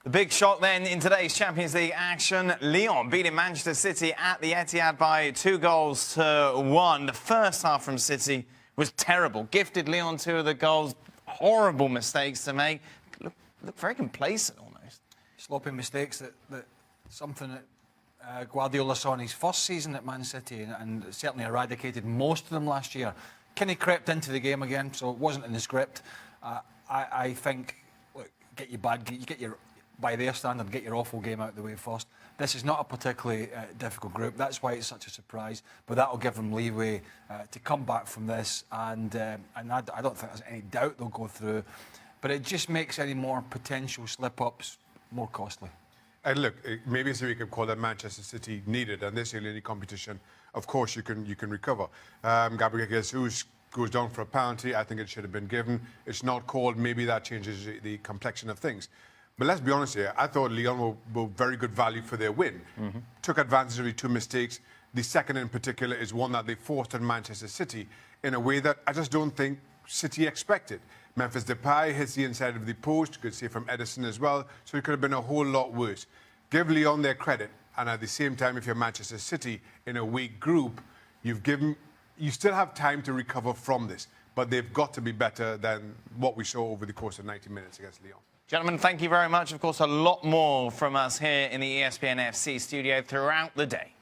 The big shock then in today's Champions League action. Lyon beating Manchester City at the Etihad by 2-1. The first half from City was terrible. Gifted Lyon 2 of the goals. Horrible mistakes to make. Look very complacent almost. Sloppy mistakes that something that Guardiola saw in his first season at Man City and certainly eradicated most of them last year. Kenny crept into the game again, so it wasn't in the script. I think, look, get your by their standard, get your awful game out of the way first. This is not a particularly difficult group. That's why it's such a surprise. But that will give them leeway to come back from this. And I don't think there's any doubt they'll go through. But it just makes any more potential slip-ups more costly. And look, maybe it's a wake-up call that Manchester City needed, and this year in any competition, of course, you can recover. Gabriel Jesus goes down for a penalty. I think it should have been given. It's not called. Maybe that changes the complexion of things. But let's be honest here. I thought Lyon were very good value for their win. Took advantage of the two mistakes. The second in particular is one that they forced on Manchester City in a way that I just don't think City expected. Memphis Depay hits the inside of the post. Good save from Edison as well. So it could have been a whole lot worse. Give Lyon their credit. And at the same time, if you're Manchester City in a weak group, you still have time to recover from this. But they've got to be better than what we saw over the course of 90 minutes against Lyon. Gentlemen, thank you very much. Of course, a lot more from us here in the ESPN FC studio throughout the day.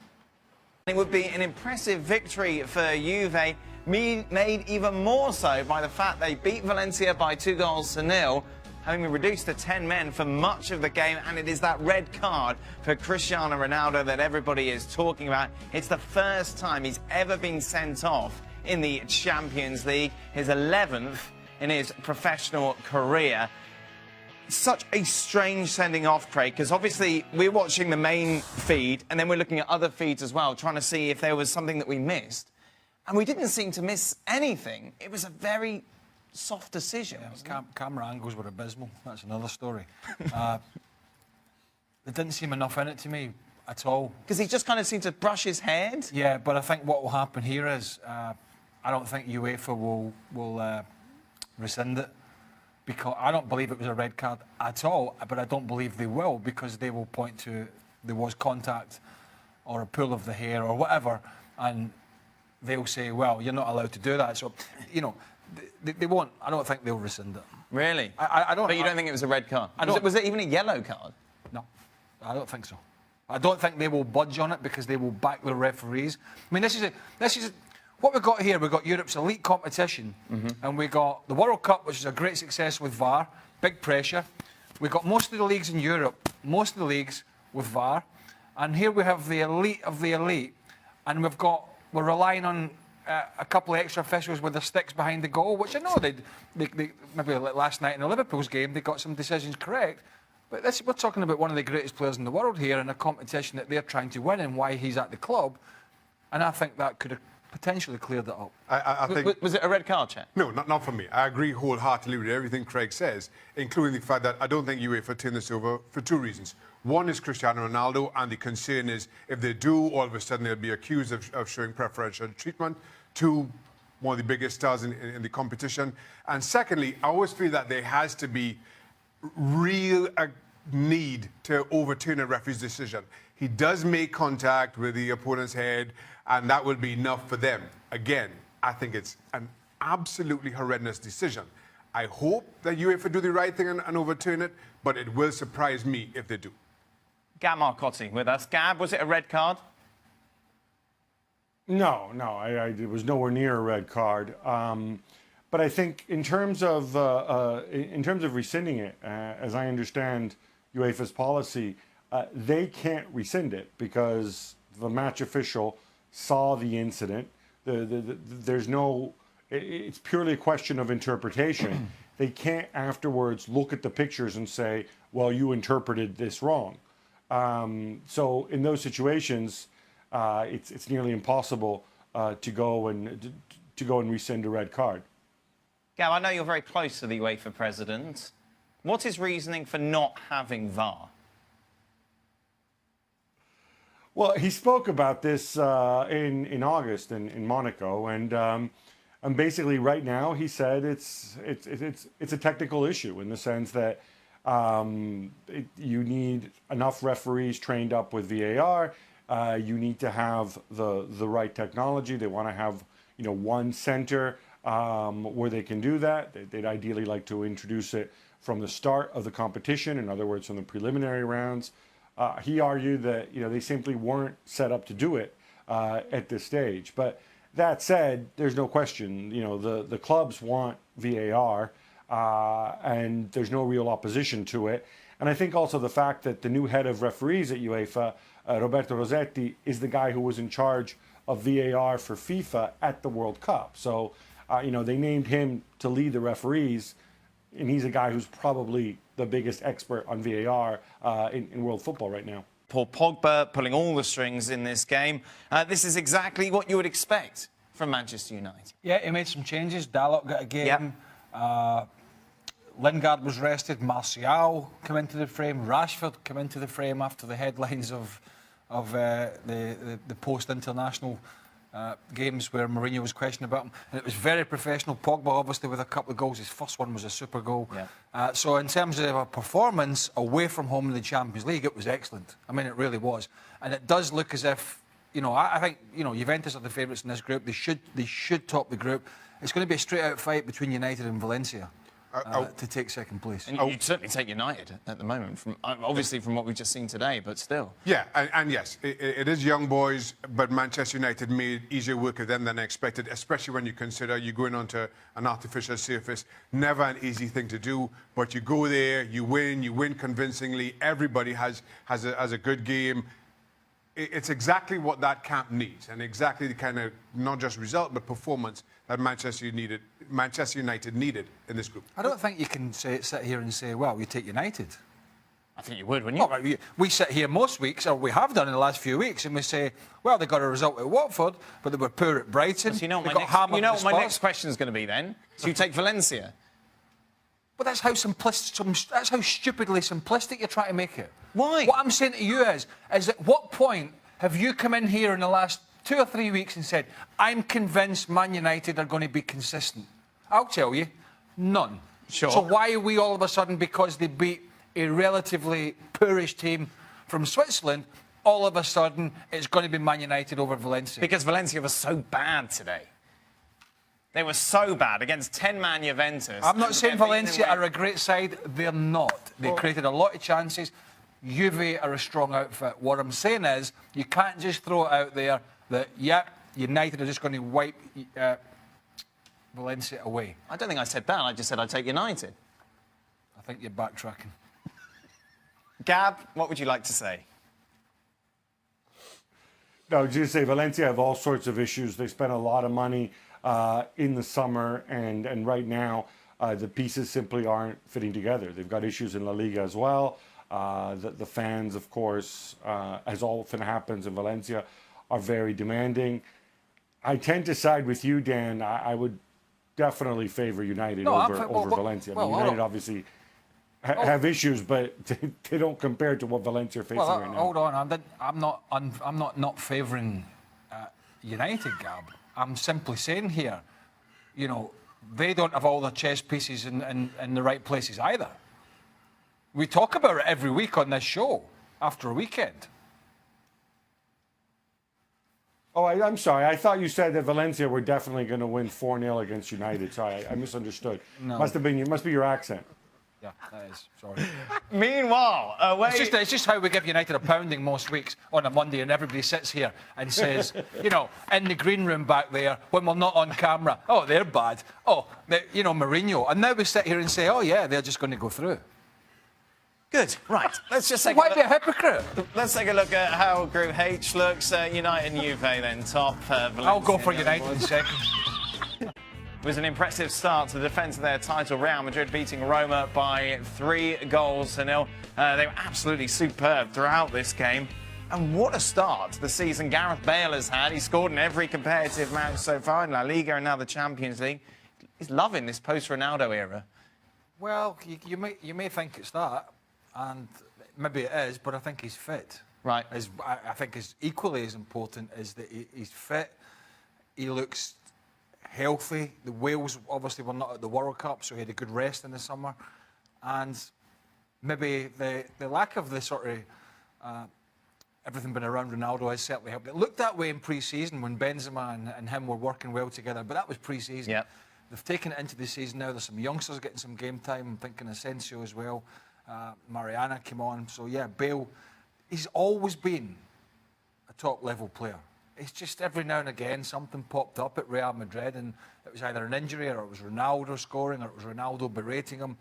It would be an impressive victory for Juve, made even more so by the fact they beat Valencia by 2-0, having been reduced to 10 men for much of the game, and it is that red card for Cristiano Ronaldo that everybody is talking about. It's the first time he's ever been sent off in the Champions League, his 11th in his professional career. Such a strange sending off, Craig, because obviously we're watching the main feed and then we're looking at other feeds as well, trying to see if there was something that we missed. And we didn't seem to miss anything. It was a very soft decision. Yeah, camera angles were abysmal. That's another story. There didn't seem enough in it to me at all. Because he just kind of seemed to brush his head? Yeah, but I think what will happen here is I don't think UEFA will rescind it. Because I don't believe it was a red card at all, but I don't believe they will, because they will point to there was contact or a pull of the hair or whatever, and they'll say, well, you're not allowed to do that. So, you know, they won't. I don't think they'll rescind it. Really? I don't. But you don't think it was a red card? Was it even a yellow card? No, I don't think so. I don't think they will budge on it because they will back the referees. I mean, this is what we've got here. We've got Europe's elite competition, and we got the World Cup, which is a great success with VAR, big pressure. We've got most of the leagues in Europe, most of the leagues with VAR, and here we have the elite of the elite, and we're relying on a couple of extra officials with their sticks behind the goal, which I know they maybe like last night in the Liverpool's game they got some decisions correct, but we're talking about one of the greatest players in the world here in a competition that they're trying to win and why he's at the club, and I think that could have potentially cleared that up. I think, was it a red card, Chet? No, not for me. I agree wholeheartedly with everything Craig says, including the fact that I don't think UEFA turned this over for two reasons. One is Cristiano Ronaldo, and the concern is if they do, all of a sudden they'll be accused of showing preferential treatment to one of the biggest stars in the competition. And secondly, I always feel that there has to be real need to overturn a referee's decision. He does make contact with the opponent's head, and that will be enough for them. Again, I think it's an absolutely horrendous decision. I hope that UEFA do the right thing and overturn it, but it will surprise me if they do. Gab Marcotti with us. Gab, was it a red card? No, it was nowhere near a red card. But I think in terms of rescinding it, as I understand UEFA's policy, they can't rescind it because the match official saw the incident. There's no. It's purely a question of interpretation. They can't afterwards look at the pictures and say, "Well, you interpreted this wrong." So in those situations, it's nearly impossible to go and rescind a red card. Gab, I know you're very close to the UEFA president. What's his reasoning for not having VAR? Well, he spoke about this in August in Monaco, and basically right now he said it's a technical issue in the sense that You need enough referees trained up with VAR. You need to have the right technology. They want to have one center where they can do that. They'd ideally like to introduce it from the start of the competition, in other words, from the preliminary rounds. He argued that they simply weren't set up to do it at this stage. But that said, there's no question. The clubs want VAR, and there's no real opposition to it. And I think also the fact that the new head of referees at UEFA, Roberto Rossetti, is the guy who was in charge of VAR for FIFA at the World Cup. So, they named him to lead the referees, and he's a guy who's probably the biggest expert on VAR in world football right now. Paul Pogba pulling all the strings in this game. This is exactly what you would expect from Manchester United. Yeah, he made some changes. Dalot got a game. Lingard was rested. Martial came into the frame. Rashford came into the frame after the headlines of the post-international games where Mourinho was questioning about him. And it was very professional. Pogba, obviously, with a couple of goals. His first one was a super goal. Yeah. So in terms of a performance away from home in the Champions League, it was excellent. I mean, it really was. And it does look as if, I think, Juventus are the favourites in this group. They should top the group. It's going to be a straight-out fight between United and Valencia to take second place. And you'd certainly take United at the moment, obviously from what we've just seen today, but still. Yeah, and yes, it is young boys, but Manchester United made easier work of them than expected, especially when you consider you're going onto an artificial surface. Never an easy thing to do, but you go there, you win convincingly. Everybody has a good game. It's exactly what that camp needs, and exactly the kind of not just result but performance that Manchester United needed in this group. I don't think you can sit here and say, well, you take United. I think you would, wouldn't you? Well, we sit here most weeks, or we have done in the last few weeks, and we say, well, they got a result at Watford, but they were poor at Brighton. So you know what my next question is going to be then? So you take Valencia? But that's how stupidly simplistic you're trying to make it. Why? What I'm saying to you is at what point have you come in here in the last 2 or 3 weeks and said, I'm convinced Man United are going to be consistent? I'll tell you, none. Sure. So why are we all of a sudden, because they beat a relatively poorish team from Switzerland, all of a sudden it's going to be Man United over Valencia? Because Valencia was so bad today. They were so bad against 10-man Juventus. I'm not saying Valencia are a great side. They're not. They created a lot of chances. Juve are a strong outfit. What I'm saying is, you can't just throw it out there that, United are just going to wipe Valencia away. I don't think I said that. I just said I'd take United. I think you're backtracking. Gab, what would you like to say? No, just say Valencia have all sorts of issues. They spent a lot of money in the summer, and right now the pieces simply aren't fitting together. They've got issues in La Liga as well. The fans, of course, as often happens in Valencia, are very demanding. I tend to side with you, Dan. I would definitely favor United over Valencia. United obviously have issues, but they don't compare to what Valencia are facing right now. Hold on, I'm not favouring United, Gab. I'm simply saying here, they don't have all their chess pieces in the right places either. We talk about it every week on this show after a weekend. Oh, I'm sorry. I thought you said that Valencia were definitely going to win 4-0 against United. Sorry, I misunderstood. No. Must be your accent. Yeah, that is. Sorry. Meanwhile, away... It's just how we give United a pounding most weeks on a Monday, and everybody sits here and says, in the green room back there, when we're not on camera, oh, they're bad. Oh, Mourinho. And now we sit here and say, oh, yeah, they're just going to go through. Good. Right. Let's just take Why be a hypocrite? Let's take a look at how Group H looks. United and Juve then top. I'll go for United in second. It was an impressive start to the defence of their title. Real Madrid beating Roma by 3-0. They were absolutely superb throughout this game. And what a start to the season Gareth Bale has had. He scored in every competitive match so far in La Liga and now the Champions League. He's loving this post-Ronaldo era. Well, you may think it's that, and maybe it is, but I think he's fit. Right. I think is equally as important is that he's fit. He looks healthy. The Wales obviously were not at the World Cup, so he had a good rest in the summer. And maybe the lack of the sort of everything been around Ronaldo has certainly helped. It looked that way in pre-season when Benzema and him were working well together, but that was pre-season. Yep. They've taken it into the season now. There's some youngsters getting some game time. I'm thinking Asensio as well. Mariana came on. So, yeah, Bale, he's always been a top-level player. It's just every now and again something popped up at Real Madrid and it was either an injury or it was Ronaldo scoring or it was Ronaldo berating him.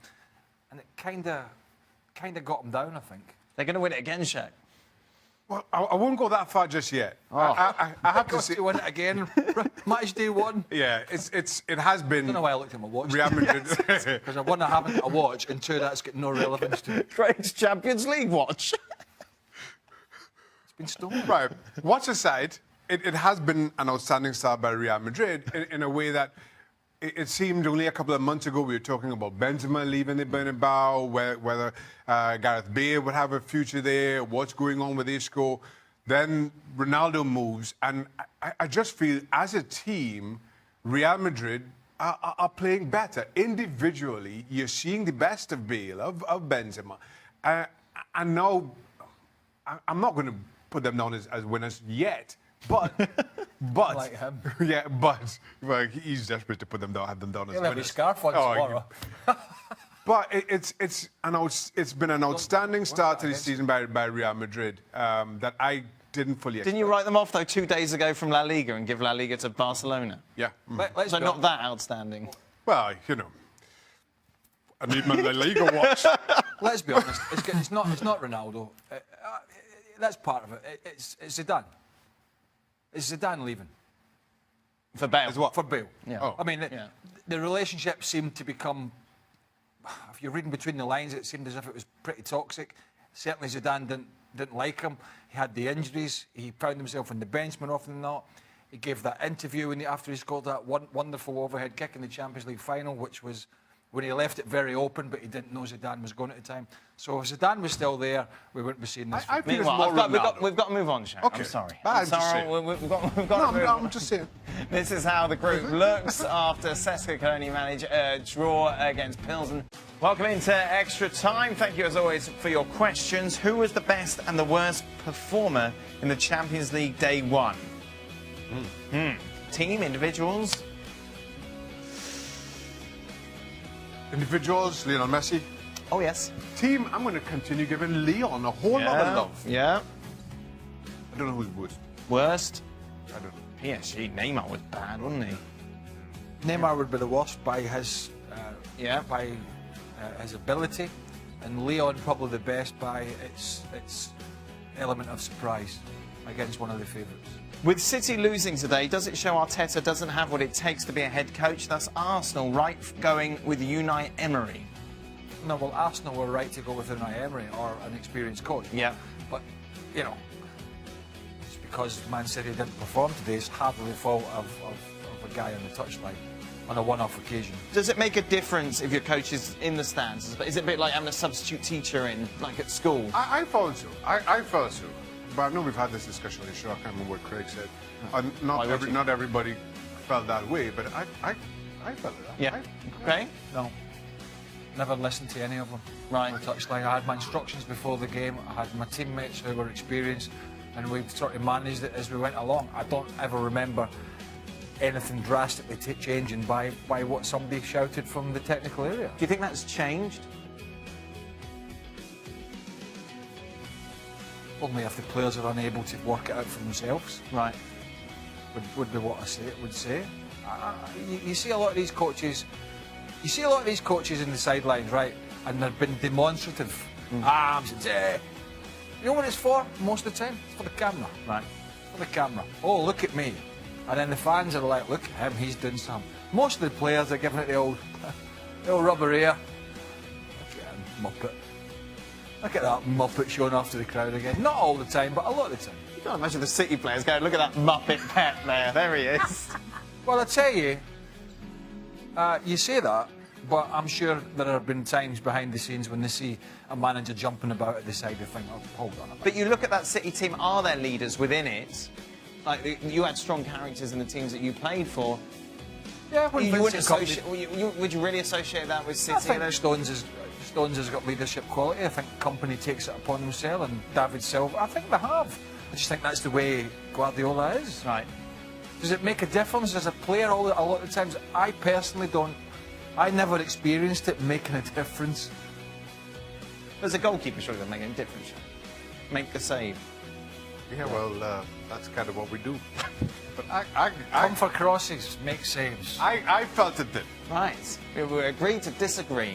And it kind of got him down, I think. They're going to win it again, Shaq. Well, I won't go that far just yet. I have to say, To win it again. Match day one. yeah, it has been. I don't know why I looked at my watch. Real Madrid. Because one, I haven't got a watch, and two, that's got no relevance to it. Great Champions League watch. It's been stolen. Right. Watch aside, it has been an outstanding start by Real Madrid in a way that it seemed only a couple of months ago we were talking about Benzema leaving the Bernabeu, whether Gareth Bale would have a future there, what's going on with Isco. Then Ronaldo moves, and I just feel as a team, Real Madrid are playing better. Individually, you're seeing the best of Bale, of Benzema. And now, I'm not going to put them down as winners yet, but Like him. yeah, but he's desperate to put them down, have them down as He'll have winners. his scarf on tomorrow. But it's been an outstanding start to the season by Real Madrid that I didn't fully expect. Didn't you write them off, though, 2 days ago from La Liga and give La Liga to Barcelona? Yeah. Let's So be not honest. that outstanding. Well, you know, I need my La Liga watch. Let's be honest. It's not Ronaldo. That's part of it. It's Zidane. It's Zidane leaving. For Bale. As what? For Bale. Yeah. Oh. I mean, Yeah. the relationship seemed to become, if you're reading between the lines, it seemed as if it was pretty toxic. Certainly Zidane didn't like him. He had the injuries. He found himself on the bench more often than not. He gave that interview after he scored that wonderful overhead kick in the Champions League final, which was when he left it very open, but he didn't know Zidane was going at the time. So if Zidane was still there, we wouldn't be seeing this. I feel it's Meanwhile, more we've got to move on, Shaq. Okay. I'm sorry. I'm I'm just sorry. saying. We've got to move No, on. I'm just saying. This is how the group looks after Cesca can only manage a draw against Pilsen. Welcome into Extra Time. Thank you, as always, for your questions. Who was the best and the worst performer in the Champions League Day 1? Team, individuals? Individuals, Lionel Messi. Oh, yes. Team, I'm going to continue giving Lyon a whole lot of love. Yeah. I don't know who's worst. Worst? I don't know. PSG. Neymar was bad, wasn't he? Neymar would be the worst by his his ability, and Lyon probably the best by its element of surprise against one of the favourites. With City losing today, does it show Arteta doesn't have what it takes to be a head coach? That's Arsenal right going with Unai Emery. No, well, Arsenal were right to go with Unai Emery or an experienced coach. Yeah. But, you know, it's because ManCity didn't perform today. It's hardly the fault of a guy on the touchline on a one-off occasion. Does it make a difference if your coach is in the stands? Is it a bit like having a substitute teacher in, like at school? I felt so. I felt so. But I know we've had this discussion on the show. I can't remember what Craig said. Not everybody felt that way, but I felt it. Yeah. Okay. No. Never listened to any of them. Right. On the touchline. I had my instructions before the game. I had my teammates who were experienced, and we sort of managed it as we went along. I don't ever remember anything drastically changing by what somebody shouted from the technical area. Do you think that's changed? Only if the players are unable to work it out for themselves. Right. Would be what I would say. You see a lot of these coaches. You see a lot of these coaches in the sidelines, right? And they've been demonstrative. Arms, you know what it's for? Most of the time, it's for the camera. Right. For the camera. Oh, look at me. And then the fans are like, look at him, he's doing something. Most of the players are giving it the old rubber ear. Look at him, Muppet. Look at that Muppet showing off to the crowd again. Not all the time, but a lot of the time. You can't imagine the City players going, look at that Muppet pet there. There he is. Well, I tell you, you say that, but I'm sure there have been times behind the scenes when they see a manager jumping about at the side, they think, oh, hold on a minute. But you look at that City team, are there leaders within it? Like, you had strong characters in the teams that you played for. Yeah, when You wouldn't Vincent Kompany- associate, would you really associate that with City? I think Stones Stones has got leadership quality. I think the company takes it upon themselves, and David Silva, I think they have. I just think that's the way Guardiola is. Right. Does it make a difference as a player? A lot of times, I personally don't. I never experienced it making a difference. As a goalkeeper, surely they're making a difference. Make the save. Yeah, well, that's kind of what we do. But Come for crosses, make saves. I felt it did. Right. We agree to disagree.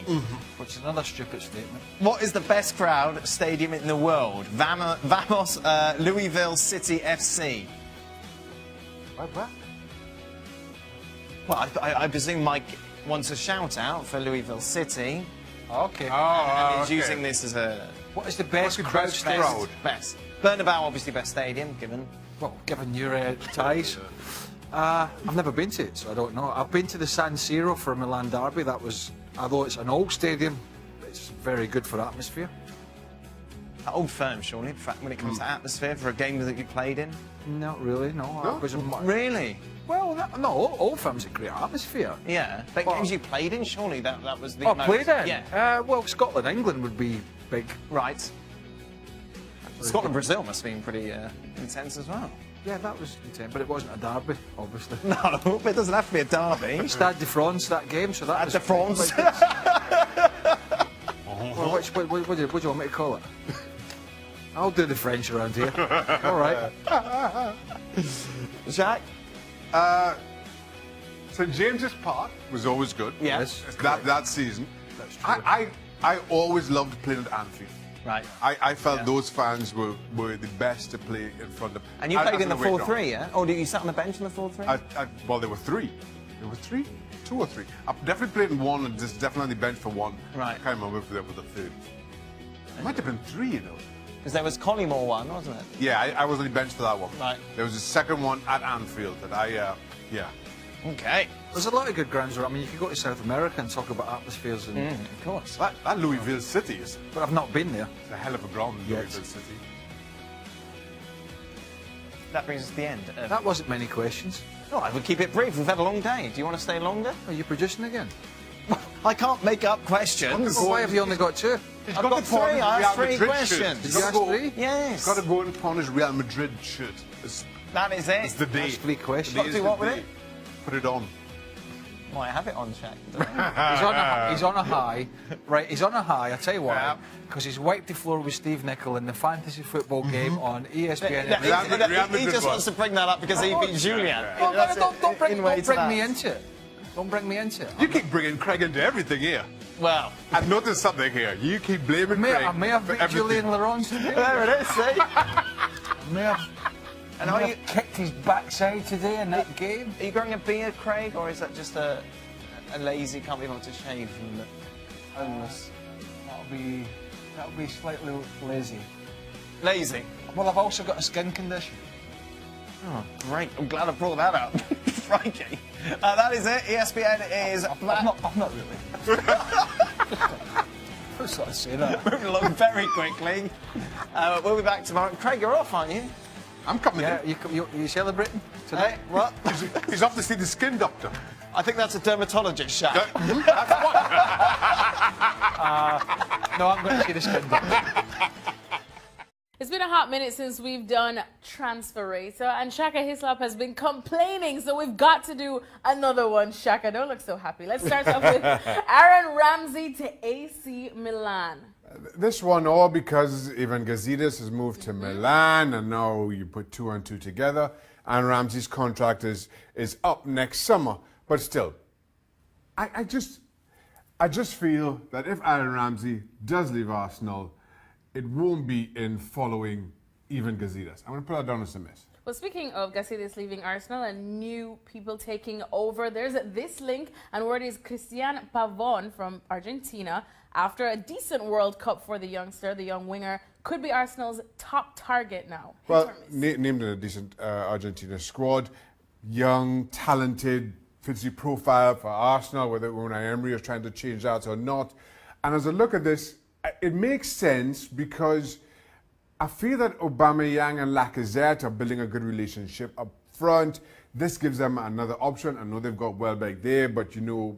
Which is another stupid statement. What is the best crowd stadium in the world? Vamos, Louisville City FC. What? Well, I presume Mike wants a shout out for Louisville City. Okay. And he's using this as a What is the best the crowd best stadium? crowd? best. Bernabeu, obviously, best stadium, given. Well, given your ties. I've never been to it, so I don't know. I've been to the San Siro for a Milan derby. That was, although it's an old stadium, it's very good for atmosphere. Old Firm, surely, when it comes to atmosphere for a game that you played in. Not really, no. No? It was Really? well, no, Old Firm's a great atmosphere. Yeah. But Well- games you played in, surely that was the Oh, most... played in? Yeah. Well, Scotland, England would be big. Right. Scotland, Brazil must have been pretty intense as well. Yeah, that was intense, but it wasn't a derby, obviously. No, but it doesn't have to be a derby. Stade de France, that game, so that At was... the France. Well, what do you want me to call it? I'll do the French around here. All right. Jacques? St James's Park was always good. Yes. That season. That's true. I always loved playing at Anfield. Right. I felt Yeah. those fans were the best to play in front of. And you as played in the an away ground. 4-3, yeah? Or did you sat on the bench in the 4-3? Well, there were three. There were three? Two or three. I've definitely played in one and just definitely on the bench for one. Right. I can't remember if there was a third. It might have been three, you know. Because there was Collymore one, wasn't it? Yeah, I was on the bench for that one. Right. There was a second one at Anfield that yeah. Okay. There's a lot of good grounds around. I mean, you could go to South America and talk about atmospheres, and, Of course. That Louisville City is but I've not been there. a hell of a ground, Yes. Louisville City. That brings us to the end. That wasn't many questions. Oh, I would keep it brief. We've had a long day. Do you want to stay longer? Are you producing again? I can't make up questions. Well, why have you only got two? He's I've got got to put on three. his I asked Real three Madrid questions. shirt. Did you ask three? Yes. He's got to go and put on his Real Madrid shirt. That is it. It's the day. That's three questions. Got to do what with it? Put it on. Might have it on, Shaq. He's on a high, right? He's on a high. I tell you Yeah. why, because he's wiped the floor with Steve Nicol in the fantasy football game on ESPN. He just wants to bring that up because he beat Julian. Oh, no, don't bring me it. into it. Don't bring me into it. You keep bringing Craig into everything here. Well, I've noticed something here. You keep blaming Craig I may have for beat everything. Julian Laurent today. there it is, see? I may have, And I are may you, have kicked his backside today in that game. are you growing a beard, Craig, or is that just a lazy, can't be able to shave and homeless? That'll be slightly lazy. Lazy? Well, I've also got a skin condition. Oh, great. I'm glad I brought that up. Frankie. That is it. ESPN is I've not really. I was sort of say that. moving along very quickly. We'll be back tomorrow. Craig, you're off, aren't you? I'm coming Yeah, in. you celebrating Hey, tonight? what? He's off to see the skin doctor. I think that's a dermatologist, Shaq. No, I'm going to see the skin doctor. It's been a hot minute since we've done Transferator, and Shaka Hislop has been complaining, so we've got to do another one. Shaka, don't look so happy. Let's start off with Aaron Ramsey to AC Milan. This one all because Ivan Gazidis has moved to Milan, and now you put two and two together, and Ramsey's contract is up next summer. But still, I just feel that if Aaron Ramsey does leave Arsenal, it won't be in following Ivan Gazidis. I'm going to put that down as a miss. Well, speaking of Gazidis leaving Arsenal and new people taking over, there's this link, and word is Christian Pavon from Argentina, after a decent World Cup for the youngster, the young winger, could be Arsenal's top target now. Hit Well, or miss? named in a decent Argentina squad, young, talented, fits the profile for Arsenal, whether Unai Emery is trying to change that or not. And as I look at this, it makes sense because I feel that Aubameyang and Lacazette are building a good relationship up front. This gives them another option. I know they've got Welbeck there, but you know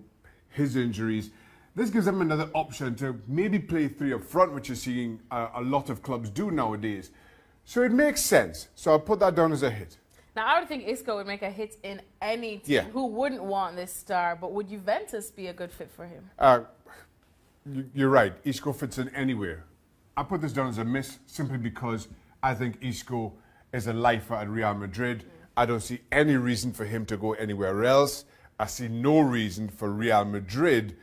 his injuries. This gives them another option to maybe play three up front, which you're seeing a lot of clubs do nowadays. So it makes sense. So I'll put that down as a hit. Now, I would think Isco would make a hit in any team. Yeah. Who wouldn't want this star? But would Juventus be a good fit for him? You're right. Isco fits in anywhere. I put this down as a miss simply because I think Isco is a lifer at Real Madrid. I don't see any reason for him to go anywhere else. I see no reason for Real Madrid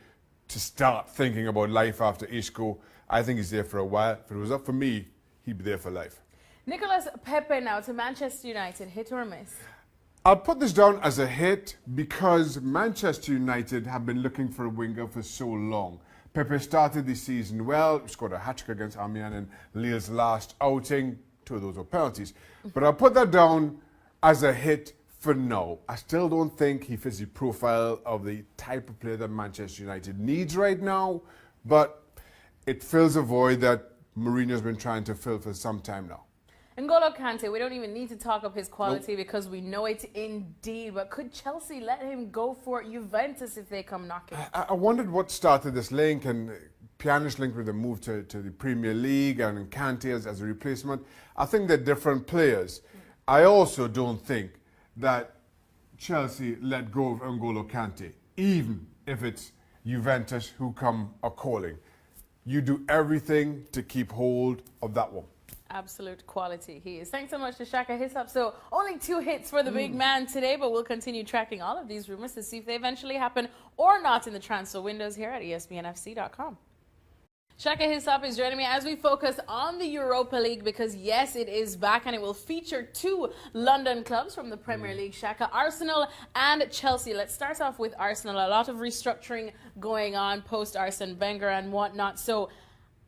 to start thinking about life after Isco. I think he's there for a while. If it was up for me, he'd be there for life. Nicolas Pepe now to Manchester United. Hit or miss? I'll put this down as a hit because Manchester United have been looking for a winger for so long. Pepe started the season well, scored a hat-trick against Amiens in Lille's last outing. 2 of those were penalties. But I'll put that down as a hit for now. I still don't think he fits the profile of the type of player that Manchester United needs right now, but it fills a void that Mourinho's been trying to fill for some time now. N'Golo Kante, we don't even need to talk up his quality because we know it indeed. But could Chelsea let him go for Juventus if they come knocking? I wondered what started this link, and Pjanic linked with the move to the Premier League and Kante as a replacement. I think they're different players. I also don't think that Chelsea let go of N'Golo Kante, even if it's Juventus who come a-calling. You do everything to keep hold of that one. Absolute quality he is. Thanks so much to Shaka Hislop. So only 2 hits for the big man today, but we'll continue tracking all of these rumors to see if they eventually happen or not in the transfer windows here at ESPNFC.com. Shaka Hislop is joining me as we focus on the Europa League because, yes, it is back and it will feature 2 London clubs from the Premier League, Shaka, Arsenal and Chelsea. Let's start off with Arsenal. A lot of restructuring going on post-Arsene Wenger and whatnot. So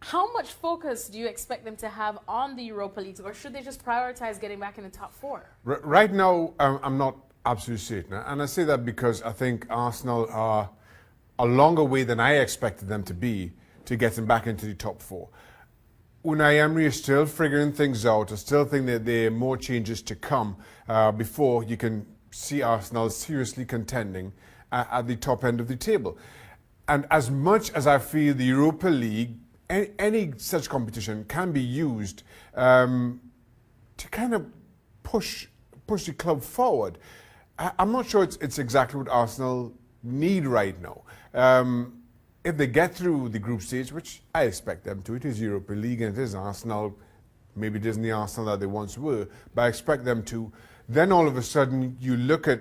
how much focus do you expect them to have on the Europa League, or should they just prioritize getting back in the top 4? Right now, I'm not absolutely certain. And I say that because I think Arsenal are a longer way than I expected them to be to getting back into the top 4. Unai Emery is still figuring things out. I still think that there are more changes to come before you can see Arsenal seriously contending at the top end of the table. And as much as I feel the Europa League, any such competition can be used to kind of push the club forward. I'm not sure it's exactly what Arsenal need right now. If they get through the group stage, which I expect them to, it is Europa League and it is Arsenal, maybe it isn't the Arsenal that they once were, but I expect them to, then all of a sudden you look at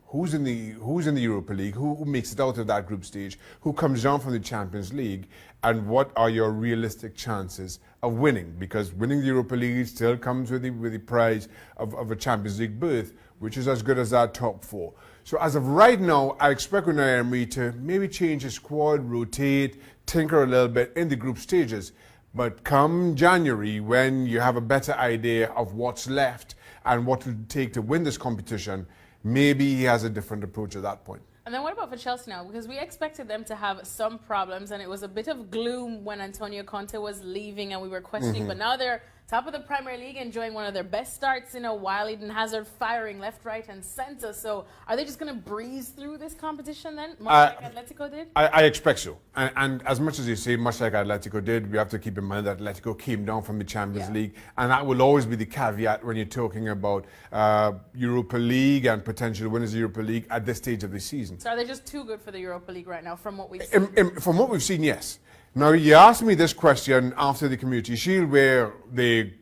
who's in the Europa League, who makes it out of that group stage, who comes down from the Champions League, and what are your realistic chances of winning? Because winning the Europa League still comes with the prize of a Champions League berth, which is as good as our top 4. So as of right now, I expect Unai Emery to maybe change his squad, rotate, tinker a little bit in the group stages. But come January, when you have a better idea of what's left and what it will take to win this competition, maybe he has a different approach at that point. And then what about for Chelsea now? Because we expected them to have some problems, and it was a bit of gloom when Antonio Conte was leaving and we were questioning. But now they're top of the Premier League, enjoying one of their best starts in a while. Eden Hazard firing left, right, and centre. So are they just going to breeze through this competition then, much like Atletico did? I expect so. And as much as you say, much like Atletico did, we have to keep in mind that Atletico came down from the Champions League. And that will always be the caveat when you're talking about Europa League and potential winners of Europa League at this stage of the season. So are they just too good for the Europa League right now from what we've seen? From what we've seen, yes. Now, you asked me this question after the Community Shield, where they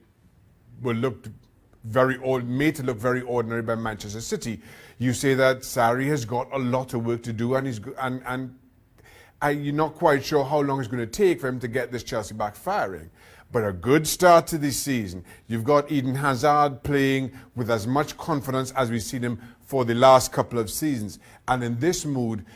were made to look very ordinary by Manchester City. You say that Sarri has got a lot of work to do, and you're not quite sure how long it's going to take for him to get this Chelsea back firing. But a good start to this season. You've got Eden Hazard playing with as much confidence as we've seen him for the last couple of seasons. And in this mood,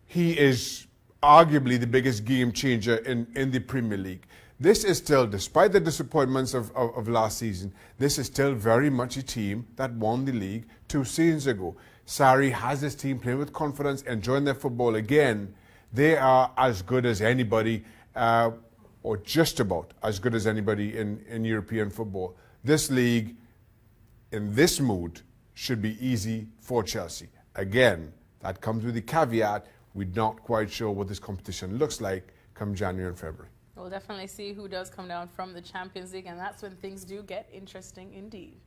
he is arguably the biggest game changer in the Premier League. This is still, despite the disappointments of last season, this is still very much a team that won the league 2 seasons ago. Sarri has this team playing with confidence, enjoying their football again. They are as good as anybody, or just about as good as anybody in European football. This league, in this mood, should be easy for Chelsea. Again, that comes with the caveat, we're not quite sure what this competition looks like come January and February. We'll definitely see who does come down from the Champions League, and that's when things do get interesting indeed.